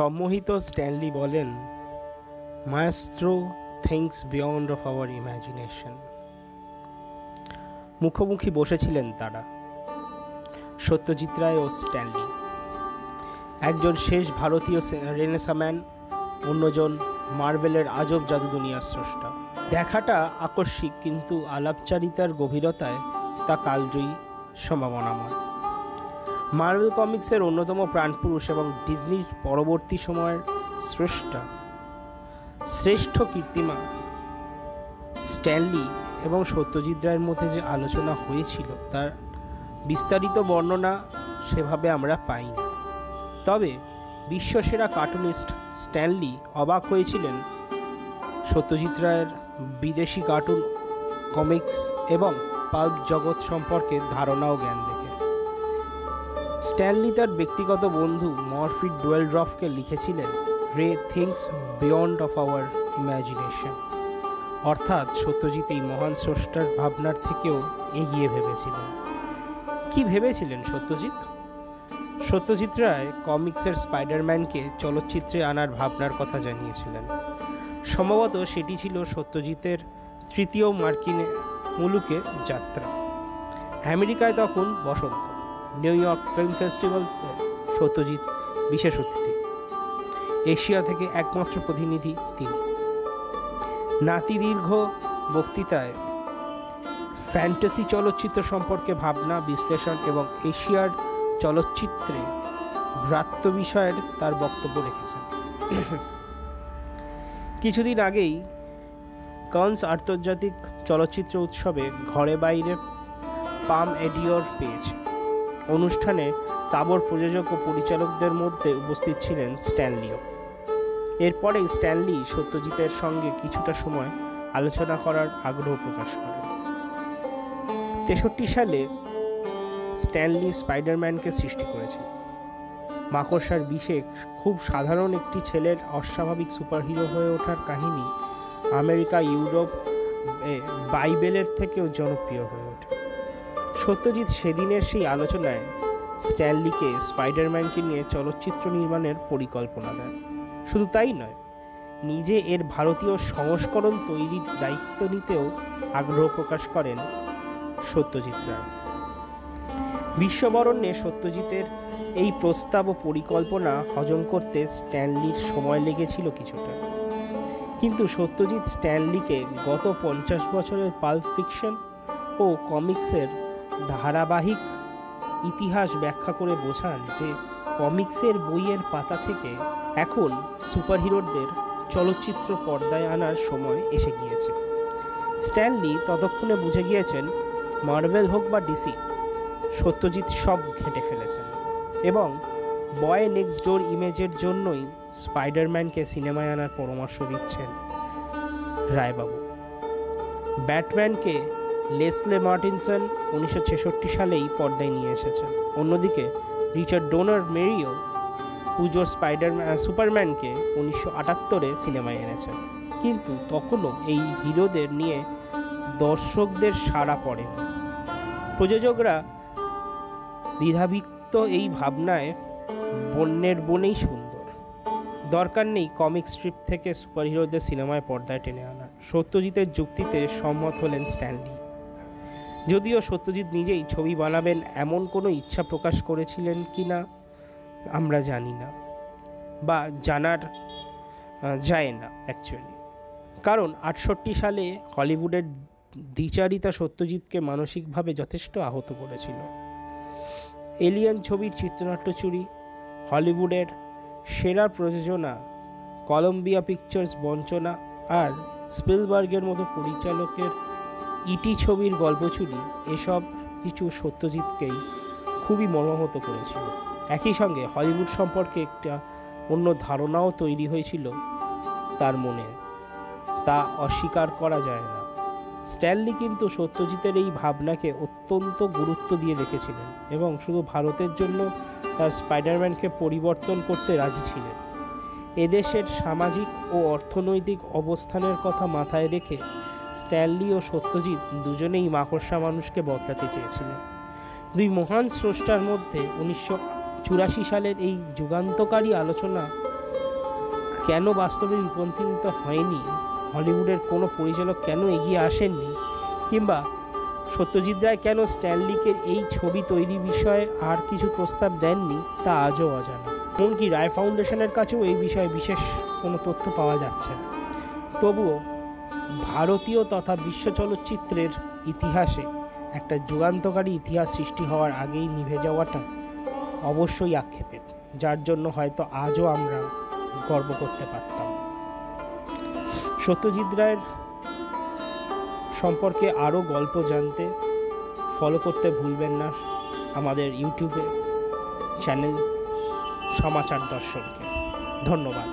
সম্মোহিত Stanley বলেন, maestro things beyond of our imagination. মুখোমুখি বসেছিলেন তারা, সত্যজিৎ রায় ও স্ট্যানলি। একজন শেষ ভারতীয় রেনেসাঁ, অন্যজন মার্ভেলের আজব জাদু দুনিয়ার স্রষ্টা। দেখাটা আকস্মিক, কিন্তু আলাপচারিতার গভীরতায় তা কালজয়ী, সম্ভাবনাময়। মার্ভেল কমিক্সের অন্যতম প্রাণপুরুষ এবং ডিজনির পরবর্তী সময়ের স্রষ্টা, শ্রেষ্ঠ কীর্তিমান স্ট্যানলি এবং সত্যজিৎ রায়ের মধ্যে যে আলোচনা হয়েছিল তার বিস্তারিত বর্ণনা সেভাবে আমরা পাই না। তবে বিশ্বসেরা কার্টুনিস্ট স্ট্যানলি অবাক হয়েছিলেন সত্যজিৎ রায়ের বিদেশি কার্টুন, কমিক্স এবং পাল্প জগৎ সম্পর্কে ধারণা ও জ্ঞান দেখে। স্ট্যানলি তার ব্যক্তিগত বন্ধু মরফি ডুয়েলড্রফকে লিখেছিলেন, রে things beyond of our imagination, অর্থাৎ সত্যজিৎ এই মহান স্রষ্টার ভাবনার থেকেও এগিয়ে ভেবেছিলেন। কি ভেবেছিলেন সত্যজিৎ? সত্যজিৎ রায় কমিক্সের স্পাইডারম্যানকে চলচ্চিত্রে আনার ভাবনার কথা জানিয়েছিলেন। সম্ভবত সেটি ছিল সত্যজিতের তৃতীয় মার্কিন মুলুকে যাত্রা। আমেরিকায় তখন বসন্ত। New York film festival Satyajit বিশেষ অতিথি, এশিয়া থেকে একমাত্র প্রতিনিধি তিনি। নাতিদীর্ঘ বক্তৃতায় ফ্যান্টাসি চলচ্চিত্র সম্পর্কে ভাবনা, বিশ্লেষণ এবং এশিয়ার চলচ্চিত্রে ভ্রাতৃত্ব বিষয়ের তার বক্তব্য রেখেছেন। কিছুদিন আগেই কানস আন্তর্জাতিক চলচ্চিত্র উৎসবে ঘরে বাইরে পাম এডিওর পেয়েছে। অনুষ্ঠানে তাবর প্রযোজক ও পরিচালকদের মধ্যে উপস্থিত ছিলেন স্ট্যানলিও। এরপরে স্ট্যানলি সত্যজিতের সঙ্গে কিছুটা সময় আলোচনা করার আগ্রহ প্রকাশ করেন। 63 সালে স্ট্যানলি স্পাইডারম্যানকে সৃষ্টি করেছেন। মাকড়সার বিষে খুব সাধারণ একটি ছেলের অস্বাভাবিক সুপারহিরো হয়ে ওঠার কাহিনী আমেরিকা, ইউরোপ, বাইবেলের থেকেও জনপ্রিয় হয়ে ওঠে। সত্যজিৎ সেদিনের সেই আলোচনায় স্ট্যানলিকে স্পাইডারম্যানকে নিয়ে চলচ্চিত্র নির্মাণের পরিকল্পনা দেন। শুধু তাই নয়, নিজে এর ভারতীয় সংস্করণ তৈরির দায়িত্ব নিতেও আগ্রহ প্রকাশ করেন সত্যজিৎ রায়। বিশ্ববরণ্যে সত্যজিতের এই প্রস্তাব ও পরিকল্পনা হজম করতে স্ট্যানলির সময় লেগেছিল কিছুটা, কিন্তু সত্যজিৎ স্ট্যানলিকে গত 50 বছরের পাল্প ফিকশন ও কমিক্সের ধারাবাহিক ইতিহাস ব্যাখ্যা করে বোঝান যে কমিক্সের বইয়ের পাতা থেকে এখন সুপারহিরোদের চলচ্চিত্র পর্দায় আনার সময় এসে গিয়েছে। স্ট্যানলি ততক্ষণে বুঝে গিয়েছেন, মার্ভেল হোক বা ডিসি, সত্যজিৎ সব ঘেঁটে ফেলেছেন এবং বয় নেক্সট ডোর ইমেজের জন্যই স্পাইডারম্যানকে সিনেমায় আনার পরামর্শ দিচ্ছেন রায়বাবু। ব্যাটম্যানকে লেসলে মার্টিনসন 1966 সালেই পর্দায় নিয়ে এসেছেন। অন্যদিকে রিচার্ড ডোনার মেরিও পুজোর সুপারম্যানকে 1978-এ সিনেমায় এনেছেন, কিন্তু তখনও এই হিরোদের নিয়ে দর্শকদের সাড়া পড়েনি। প্রযোজকরা দ্বিধাবিক্ত এই ভাবনায় বন্যের বনেই সুন্দর, দরকার নেই কমিক স্ট্রিপ থেকে সুপারহিরোদের সিনেমায় পর্দায় টেনে আনার। সত্যজিতের যুক্তিতে সম্মত হলেন স্ট্যানলি। যদিও সত্যজিৎ নিজেই ছবি বানাবেন এমন কোনো ইচ্ছা প্রকাশ করেছিলেন কি না আমরা জানি না, বা জানার যায় না অ্যাকচুয়ালি, কারণ 68 সালে হলিউডের দ্বিচারিতা সত্যজিৎকে মানসিকভাবে যথেষ্ট আহত করেছিল। এলিয়ান ছবির চিত্রনাট্য চুরি, হলিউডের সেরা প্রযোজনা, কলম্বিয়া পিকচার্স বঞ্চনা আর স্পিলবার্গের মতো পরিচালকের ইটি ছবির গল্প চুরি, এসব কিছু সত্যজিৎকেই খুবই মর্মাহত করেছিল। একই সঙ্গে হলিউড সম্পর্কে একটা অন্য ধারণাও তৈরি হয়েছিল তার মনে, তা অস্বীকার করা যায় না। স্ট্যানলি কিন্তু সত্যজিতের এই ভাবনাকে অত্যন্ত গুরুত্ব দিয়ে রেখেছিলেন এবং শুধু ভারতের জন্য তার স্পাইডারম্যানকে পরিবর্তন করতে রাজি ছিলেন। এদেশের সামাজিক ও অর্থনৈতিক অবস্থানের কথা মাথায় রেখে স্ট্যানলি ও সত্যজিৎ দুজনেই মাকড়সা মানুষকে বদলাতে চেয়েছিলেন। দুই মহান স্রষ্টার মধ্যে 1984 সালের এই যুগান্তকারী আলোচনা কেন বাস্তবে রূপান্তরিত হয়নি, হলিউডের কোনো পরিচালক কেন এগিয়ে আসেননি, কিংবা সত্যজিৎ রায় কেন স্ট্যানলিকে এই ছবি তৈরি বিষয়ে আর কিছু প্রস্তাব দেননি, তা আজও অজানা। এমনকি রায় ফাউন্ডেশনের কাছেও এই বিষয়ে বিশেষ কোনো তথ্য পাওয়া যাচ্ছে না। তবুও ভারতীয় তথা বিশ্ব চলচ্চিত্রের ইতিহাসে একটা যুগান্তকারী ইতিহাস সৃষ্টি হওয়ার আগেই নিভে যাওয়াটা অবশ্যই আক্ষেপের, যার জন্য হয়তো আজও আমরা গর্ব করতে পারতাম। সত্যজিৎ রায়ের সম্পর্কে আরও গল্প জানতে ফলো করতে ভুলবেন না আমাদের ইউটিউবে চ্যানেল সমাচার দর্শনকে। ধন্যবাদ।